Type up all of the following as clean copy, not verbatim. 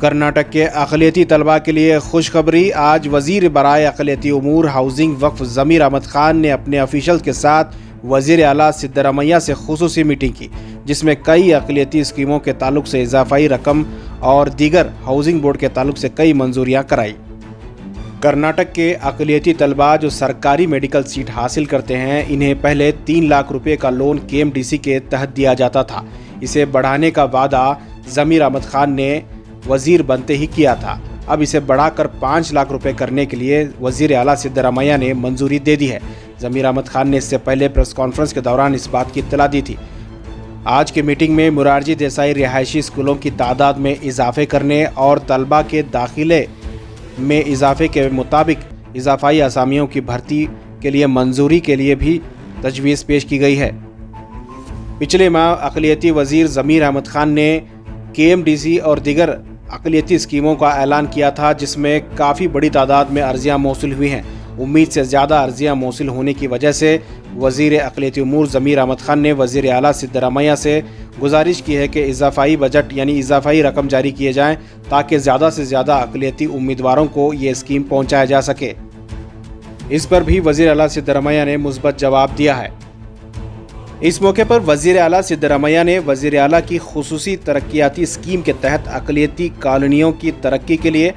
कर्नाटक के अक़लियती तलबा के लिए खुशखबरी। आज वज़ीर बराए अक़लियती उमूर हाउसिंग वक्फ ज़मीर अहमद ख़ान ने अपने ऑफिशल के साथ वज़ीर आला सिद्दरामैया से खुसूसी मीटिंग की, जिसमें कई अक़लियती स्कीमों के ताल्लुक से इजाफाई रकम और दीगर हाउसिंग बोर्ड के ताल्लुक से कई मंजूरियाँ कराई। कर्नाटक के अक़लियती तलबा जो सरकारी मेडिकल सीट हासिल करते हैं, इन्हें पहले 3 लाख रुपये का लोन KMDC के तहत दिया जाता था। इसे बढ़ाने का वादा ज़मीर अहमद ख़ान ने वज़ीर बनते ही किया था। अब इसे बढ़ाकर 5 लाख रुपए करने के लिए वज़ीर आला सिद्दरामैया ने मंजूरी दे दी है। ज़मीर अहमद ख़ान ने इससे पहले प्रेस कॉन्फ्रेंस के दौरान इस बात की इत्तला दी थी। आज की मीटिंग में मुरारजी देसाई रिहायशी स्कूलों की तादाद में इजाफे करने और तलबा के दाखिले में इजाफे के मुताबिक इजाफाई असामियों की भर्ती के लिए मंजूरी के लिए भी तजवीज़ पेश की गई है। पिछले माह अक़लियती वज़ीर ज़मीर अहमद ख़ान ने KMDC और दीगर अक़लियती स्कीमों का ऐलान किया था, जिसमें काफ़ी बड़ी तादाद में अर्जियाँ मौसूल हुई हैं। उम्मीद से ज़्यादा अर्जियाँ मौसूल होने की वजह से वज़ीर अक़लियती उमूर ज़मीर अहमद ख़ान ने वज़ीर आला सिद्दरामैया से गुजारिश की है कि इजाफाई बजट यानी इजाफाई रकम जारी किए जाएँ, ताकि ज़्यादा से ज़्यादा अक़लियती उम्मीदवारों को ये स्कीम पहुँचाया जा सके। इस पर भी वज़ीर आला सिद्दरामैया ने मुस्बत जवाब दिया है। इस मौके पर वज़ीर आला सिद्दरामैया ने वज़ीर आला की खुसूसी तरक्याती स्कीम के तहत अक़लियती कॉलोनियों की तरक्की के लिए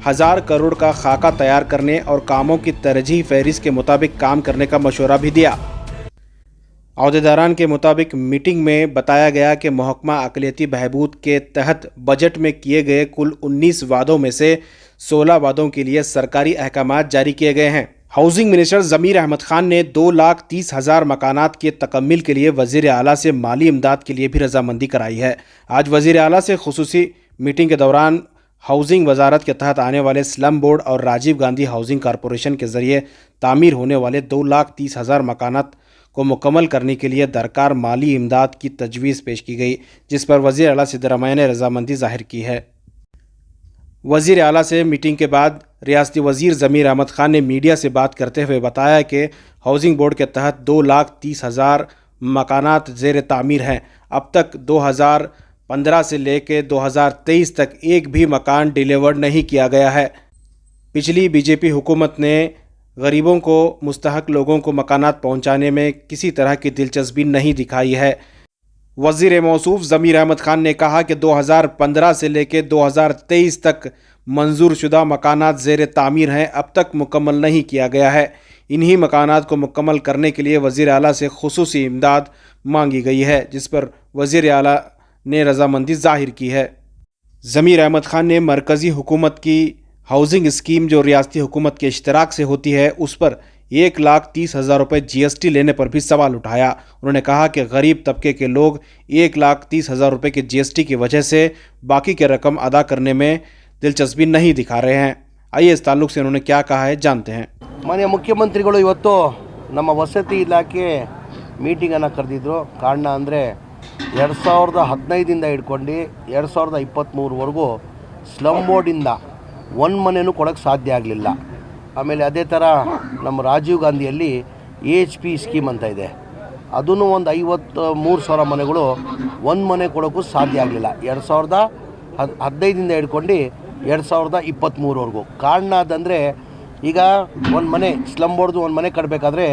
1000 करोड़ का खाका तैयार करने और कामों की तरजीह फहरिस्त के मुताबिक काम करने का मशवरा भी दिया। अहदेदारान के मुताबिक मीटिंग में बताया गया कि महकमा अक़लियती बहबूद के तहत बजट में किए गए कुल 19 वादों में से 16 वादों के लिए सरकारी अहकाम जारी किए गए हैं। हाउसिंग मिनिस्टर ज़मीर अहमद ख़ान ने 2,30,000 मकानात के तकम्मिल के लिए वज़ीर आला से माली इमदाद के लिए भी रजामंदी कराई है। आज वज़ीर आला से खुसूसी मीटिंग के दौरान हाउसिंग वजारत के तहत आने वाले स्लम बोर्ड और राजीव गांधी हाउसिंग कॉरपोरेशन के ज़रिए तामीर होने वाले 2,30,000 मकानात को मुकम्मल करने के लिए दरकार माली इमदाद की तजवीज़ पेश की गई, जिस पर वज़ीर आला सिद्दरामैया ने रजामंदी ज़ाहिर की है। वज़ीर आला से मीटिंग के बाद रियासती वज़ीर ज़मीर अहमद ख़ान ने मीडिया से बात करते हुए बताया कि हाउसिंग बोर्ड के तहत 2,30,000 मकानात ज़ेर तामीर हैं। अब तक 2015 से लेकर 2023 तक एक भी मकान डिलीवर्ड नहीं किया गया है। पिछली BJP हुकूमत ने गरीबों को, मुस्तहक लोगों को मकानात पहुँचाने में किसी तरह की दिलचस्पी नहीं दिखाई है। वज़ीर मौसूफ ज़मीर अहमद ख़ान ने कहा कि 2015 से लेकर 2023 तक मंजूर शुदा मकानात ज़ेर तामीर हैं, अब तक मुकम्मल नहीं किया गया है। इन्हीं मकानात को मुकम्मल करने के लिए वज़ीर आला से खुसूसी इमदाद मांगी गई है, जिस पर वज़ीर आला ने रजामंदी ज़ाहिर की है। ज़मीर अहमद ख़ान ने मरकज़ी हुकूमत की हाउसिंग स्कीम जो रियासती हुकूमत के इश्तराक से होती है, उस पर 1,30,000 रुपये GST लेने पर भी सवाल उठाया। उन्होंने कहा कि गरीब तबके के लोग 1,30,000 रुपये के GST की वजह से बाकी के रकम अदा करने में दिलचस्पी नहीं दिखा रहे हैं। आइए इस ताल्लुक से उन्होंने क्या कहा है जानते हैं। माननीय मुख्यमंत्रिಗಳು ಇವತ್ತು ನಮ್ಮ ವಸತಿ ಇಲಾಖೆ ಮೀಟಿಂಗನ್ನು ಕರೆದಿದ್ರು. ಕಾರಣ ಅಂದರೆ 2015 ಹಿಡ್ಕೊಂಡು 2023ವರೆಗೂ ಸ್ಲಮ್ ಬೋರ್ಡಿಂದ ಒಂದು ಮನೆಯೂ ಕೊಡೋಕ್ಕೆ ಸಾಧ್ಯ ಆಗಲಿಲ್ಲ. ಆಮೇಲೆ ಅದೇ ಥರ ನಮ್ಮ ರಾಜೀವ್ ಗಾಂಧಿಯಲ್ಲಿ AHP ಸ್ಕೀಮ್ ಅಂತ ಇದೆ, ಅದೂ ಒಂದು 53,000 ಮನೆಗಳು ಒಂದು ಮನೆ ಕೊಡೋಕ್ಕೂ ಸಾಧ್ಯ ಆಗಲಿಲ್ಲ 2015 ಹಿಡ್ಕೊಂಡು 2023ವರೆಗೂ. ಕಾರಣ ಅದಂದರೆ ಈಗ ಒಂದು ಮನೆ ಸ್ಲಮ್ ಬೋರ್ಡ್ದು ಒಂದು ಮನೆ ಕಟ್ಟಬೇಕಾದ್ರೆ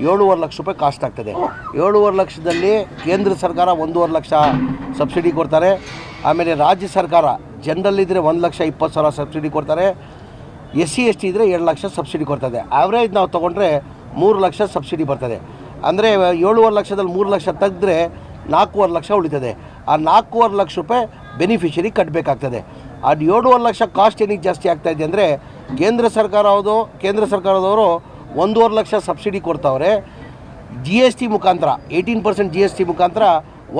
7.5 ಲಕ್ಷ ರೂಪಾಯಿ ಕಾಸ್ಟ್ ಆಗ್ತದೆ. 7.5 ಲಕ್ಷದಲ್ಲಿ ಕೇಂದ್ರ ಸರ್ಕಾರ 1.5 ಲಕ್ಷ ಸಬ್ಸಿಡಿ ಕೊಡ್ತಾರೆ. ಆಮೇಲೆ ರಾಜ್ಯ ಸರ್ಕಾರ ಜನರಲ್ ಇದ್ದರೆ 1,20,000 ಸಬ್ಸಿಡಿ ಕೊಡ್ತಾರೆ. SC ST ಇದ್ದರೆ 2 ಲಕ್ಷ ಸಬ್ಸಿಡಿ ಕೊಡ್ತದೆ. ಆವ್ರೇಜ್ ನಾವು ತೊಗೊಂಡ್ರೆ 3 ಲಕ್ಷ ಸಬ್ಸಿಡಿ ಬರ್ತದೆ. ಅಂದರೆ 7.5 ಲಕ್ಷದಲ್ಲಿ 3 ಲಕ್ಷ ತೆಗೆದ್ರೆ 4.5 ಲಕ್ಷ ಉಳಿತದೆ. ಆ 4.5 ಲಕ್ಷ ರೂಪಾಯಿ ಬೆನಿಫಿಷರಿ ಕಟ್ಟಬೇಕಾಗ್ತದೆ. ಅದು 7.5 ಲಕ್ಷ ಕಾಸ್ಟ್ ಏನಕ್ಕೆ ಜಾಸ್ತಿ ಆಗ್ತಾಯಿದೆ ಅಂದರೆ ಕೇಂದ್ರ ಸರ್ಕಾರದವರು 1.5 ಲಕ್ಷ ಸಬ್ಸಿಡಿ ಕೊಡ್ತಾವ್ರೆ. GST ಮುಖಾಂತರ 18% GST ಮುಖಾಂತರ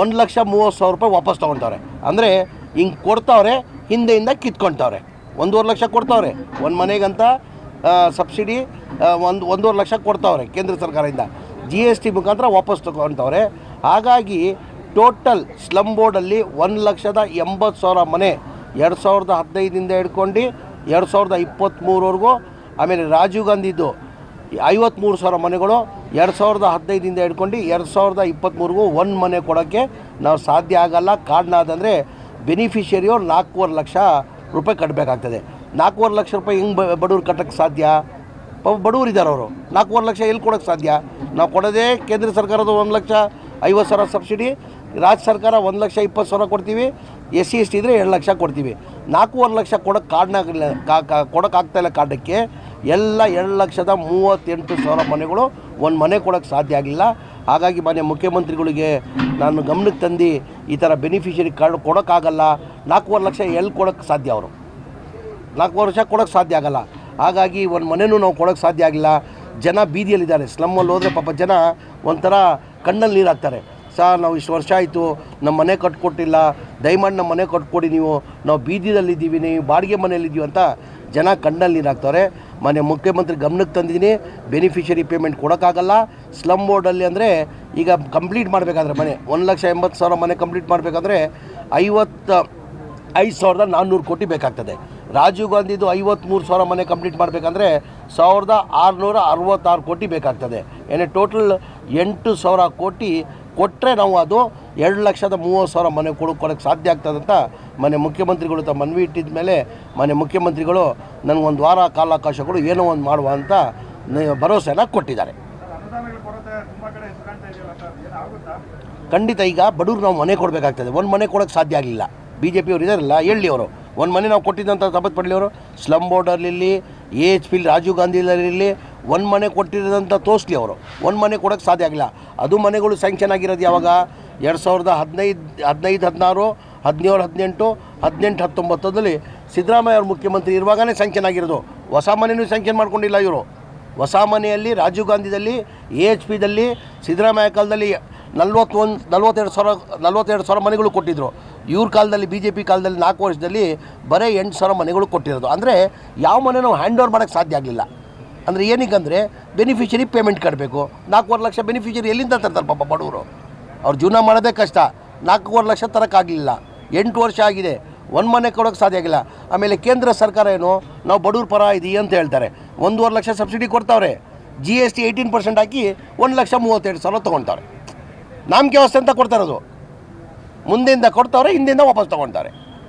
1,30,000 ರೂಪಾಯಿ ವಾಪಸ್ ತೊಗೊಳ್ತಾವ್ರೆ. ಅಂದರೆ ಹಿಂಗೆ ಕೊಡ್ತಾವ್ರೆ, ಹಿಂದೆಯಿಂದ ಕಿತ್ಕೊಳ್ತಾವ್ರೆ. 1.5 ಲಕ್ಷ ಕೊಡ್ತಾವ್ರೆ ಒಂದು ಮನೆಗಂತ ಸಬ್ಸಿಡಿ, 1.5 ಲಕ್ಷ ಕೊಡ್ತಾವ್ರೆ ಕೇಂದ್ರ ಸರ್ಕಾರದಿಂದ. GST ಮುಖಾಂತರ ವಾಪಸ್ ತೊಗೊಳ್ತಾವ್ರೆ. ಹಾಗಾಗಿ ಟೋಟಲ್ ಸ್ಲಮ್ ಬೋರ್ಡಲ್ಲಿ 1,80,000 ಮನೆ 2015 ಹಿಡ್ಕೊಂಡು 2023ವರೆಗೂ, ಆಮೇಲೆ ರಾಜೀವ್ ಗಾಂಧಿದು 53,000 ಮನೆಗಳು 2015 ಹಿಡ್ಕೊಂಡು 2023ವರೆಗೂ ಒಂದು ಮನೆ ಕೊಡೋಕ್ಕೆ ನಾವು ಸಾಧ್ಯ ಆಗಲ್ಲ. ಕಾರಣ ಅದಂದರೆ ಬೆನಿಫಿಷರಿಯವ್ರು 4.5 ಲಕ್ಷ ರೂಪಾಯಿ ಕಟ್ಟಬೇಕಾಗ್ತದೆ. 4.5 ಲಕ್ಷ ರೂಪಾಯಿ ಹೆಂಗೆ ಬಡವ್ರು ಕಟ್ಟೋಕ್ಕೆ ಸಾಧ್ಯ? ಬಡವ್ರು ಇದ್ದಾರೆ ಅವರು. 4.5 ಲಕ್ಷ ಎಲ್ಲಿ ಕೊಡೋಕ್ಕೆ ಸಾಧ್ಯ? ನಾವು ಕೊಡೋದೇ ಕೇಂದ್ರ ಸರ್ಕಾರದ 1,50,000 ಸಬ್ಸಿಡಿ, ರಾಜ್ಯ ಸರ್ಕಾರ 1,20,000 ಕೊಡ್ತೀವಿ, SC ST ಇದ್ದರೆ 2 ಲಕ್ಷ ಕೊಡ್ತೀವಿ. 4.5 ಲಕ್ಷ ಕೊಡೋಕ್ಕೆ ಕೊಡೋಕ್ಕಾಗ್ತಾಯಿಲ್ಲ. ಕಾರಣಕ್ಕೆ ಎಲ್ಲ 2,38,000 ಮನೆಗಳು ಒಂದು ಮನೆ ಕೊಡೋಕ್ಕೆ ಸಾಧ್ಯ ಆಗಿಲ್ಲ. ಹಾಗಾಗಿ ಮಾನ್ಯ ಮುಖ್ಯಮಂತ್ರಿಗಳಿಗೆ ನಾನು ಗಮನಕ್ಕೆ ತಂದು ಈ ಥರ ಬೆನಿಫಿಷರಿ ಕಾರ್ಡ್ ಕೊಡೋಕ್ಕಾಗಲ್ಲ, 4.5 ಲಕ್ಷ ಎಲ್ಲಿ ಕೊಡೋಕ್ಕೆ ಸಾಧ್ಯ? ಅವರು 4 ವರ್ಷ ಕೊಡೋಕ್ಕೆ ಸಾಧ್ಯ ಆಗಲ್ಲ. ಹಾಗಾಗಿ ಒಂದು ಮನೆಯೂ ನಾವು ಕೊಡೋಕ್ಕೆ ಸಾಧ್ಯ ಆಗಿಲ್ಲ. ಜನ ಬೀದಿಯಲ್ಲಿದ್ದಾರೆ. ಸ್ಲಮ್ಮಲ್ಲಿ ಹೋದರೆ ಪಾಪ ಜನ ಒಂಥರ ಕಣ್ಣಲ್ಲಿ ನೀರು ಹಾಕ್ತಾರೆ. ಸರ್, ನಾವು ಇಷ್ಟು ವರ್ಷ ಆಯಿತು, ನಮ್ಮ ಮನೆ ಕಟ್ಕೊಟ್ಟಿಲ್ಲ, ದಯಮಾಡಿ ನಮ್ಮ ಮನೆ ಕಟ್ಕೊಡಿ, ನಾವು ಬೀದಿಯಲ್ಲಿದ್ದೀವಿ, ನೀವು ಬಾಡಿಗೆ ಮನೆಯಲ್ಲಿದ್ದೀವಿ ಅಂತ ಜನ ಕಣ್ಣಲ್ಲಿ ನೀರು ಹಾಕ್ತಾರೆ. ಮಾನ್ಯ ಮುಖ್ಯಮಂತ್ರಿ ಗಮನಕ್ಕೆ ತಂದಿದ್ದೀನಿ, ಬೆನಿಫಿಷರಿ ಪೇಮೆಂಟ್ ಕೊಡೋಕ್ಕಾಗಲ್ಲ. ಸ್ಲಮ್ ಬೋರ್ಡಲ್ಲಿ ಅಂದರೆ ಈಗ ಕಂಪ್ಲೀಟ್ ಮಾಡಬೇಕಾದ್ರೆ ಮನೆ 1,80,000 ಮನೆ ಕಂಪ್ಲೀಟ್ ಮಾಡಬೇಕಾದ್ರೆ 55,400 ಕೋಟಿ ಬೇಕಾಗ್ತದೆ. ರಾಜೀವ್ ಗಾಂಧಿದು 53,000 ಮನೆ ಕಂಪ್ಲೀಟ್ ಮಾಡಬೇಕಂದ್ರೆ 1,666 ಕೋಟಿ ಬೇಕಾಗ್ತದೆ. ಏನೇ ಟೋಟಲ್ 8,000 ಕೋಟಿ ಕೊಟ್ಟರೆ ನಾವು ಅದು 2,30,000 ಮನೆ ಕೊಡೋಕ್ಕೆ ಸಾಧ್ಯ ಆಗ್ತದೆ ಅಂತ ಮಾನ್ಯ ಮುಖ್ಯಮಂತ್ರಿಗಳು ತಮ್ಮ ಮನವಿ ಇಟ್ಟಿದ ಮೇಲೆ ಮಾನ್ಯ ಮುಖ್ಯಮಂತ್ರಿಗಳು ನನಗೊಂದು ವಾರ ಕಾಲಾವಕಾಶಗಳು ಏನೋ ಒಂದು ಮಾಡುವ ಅಂತ ಭರವಸೆನ ಕೊಟ್ಟಿದ್ದಾರೆ. ಖಂಡಿತ ಈಗ ಬಡವ್ರು ನಾವು ಮನೆ ಕೊಡಬೇಕಾಗ್ತದೆ. ಒಂದು ಮನೆ ಕೊಡೋಕ್ಕೆ ಸಾಧ್ಯ ಆಗಲಿಲ್ಲ. BJP ಅವರು ಇದಾರಲ್ಲ, ಹೇಳಿ ಅವರು ಒಂದು ಮನೆ ನಾವು ಕೊಟ್ಟಿದ್ದಂಥ ಶಪಥ ಪಡಲಿ. ಅವರು ಸ್ಲಮ್ ಬೋರ್ಡಲ್ಲಿ AHP ರಾಜೀವ್ ಗಾಂಧಿಲಿರಲಿ ಒಂದು ಮನೆ ಕೊಟ್ಟಿರೋದಂತ ತೋರಿಸ್ಲಿ. ಅವರು ಒಂದು ಮನೆ ಕೊಡೋಕ್ಕೆ ಸಾಧ್ಯ ಆಗಿಲ್ಲ. ಅದು ಮನೆಗಳು ಸ್ಯಾಂಕ್ಷನ್ ಆಗಿರೋದು ಯಾವಾಗ? 2015, 16, 17, 18, 19 ಸಿದ್ದರಾಮಯ್ಯ ಅವರು ಮುಖ್ಯಮಂತ್ರಿ ಇರುವಾಗಲೇ ಸ್ಯಾಂಕ್ಷನ್ ಆಗಿರೋದು. ಹೊಸ ಮನೆಯೂ ಸ್ಯಾಂಕ್ಷನ್ ಮಾಡ್ಕೊಂಡಿಲ್ಲ ಇವರು. ಹೊಸ ಮನೆಯಲ್ಲಿ ರಾಜೀವ್ ಗಾಂಧಿದಲ್ಲಿ AHPದಲ್ಲಿ ಸಿದ್ದರಾಮಯ್ಯ ಕಾಲದಲ್ಲಿ 42,000 ಮನೆಗಳು ಕೊಟ್ಟಿದ್ದರು. ಇವ್ರ ಕಾಲದಲ್ಲಿ BJP ಕಾಲದಲ್ಲಿ 4 ವರ್ಷದಲ್ಲಿ ಬರೀ 8,000 ಮನೆಗಳು ಕೊಟ್ಟಿರೋದು. ಅಂದರೆ ಯಾವ ಮನೆ ನಾವು ಹ್ಯಾಂಡ್ ಓವರ್ ಮಾಡೋಕ್ಕೆ ಸಾಧ್ಯ ಆಗಲಿಲ್ಲ. ಅಂದರೆ ಏನಕ್ಕಂದರೆ ಬೆನಿಫಿಷರಿ ಪೇಮೆಂಟ್ ಕಟ್ಟಬೇಕು. 4.5 ಲಕ್ಷ ಬೆನಿಫಿಷರಿ ಎಲ್ಲಿಂದ ತರ್ತಾರೆ ಪಾಪ ಬಡವರು? ಅವ್ರು ಜೀವನ ಮಾಡೋದೇ ಕಷ್ಟ. 4.5 ಲಕ್ಷ ತರೋಕ್ಕಾಗಲಿಲ್ಲ. 8 ವರ್ಷ ಆಗಿದೆ, ಒಂದು ಮನೆ ಕೊಡೋಕ್ಕೆ ಸಾಧ್ಯ ಆಗಿಲ್ಲ. ಆಮೇಲೆ ಕೇಂದ್ರ ಸರ್ಕಾರ ಏನು ನಾವು ಬಡವ್ರ ಪರ ಇದೀವಿ ಅಂತ ಹೇಳ್ತಾರೆ. 1.5 ಲಕ್ಷ ಸಬ್ಸಿಡಿ ಕೊಡ್ತಾವ್ರೆ. GST 18% ಹಾಕಿ 1,32,000 ತೊಗೊಳ್ತಾರೆ. ನಾಮಕೆ ವ್ಯವಸ್ಥೆ ಅಂತ ಕೊಡ್ತಾ ಇರೋದು. ಮುಂದೆಯಿಂದ ಕೊಡ್ತಾವ್ರೆ, ಹಿಂದೆಯಿಂದ ವಾಪಸ್ ತೊಗೊಳ್ತಾರೆ.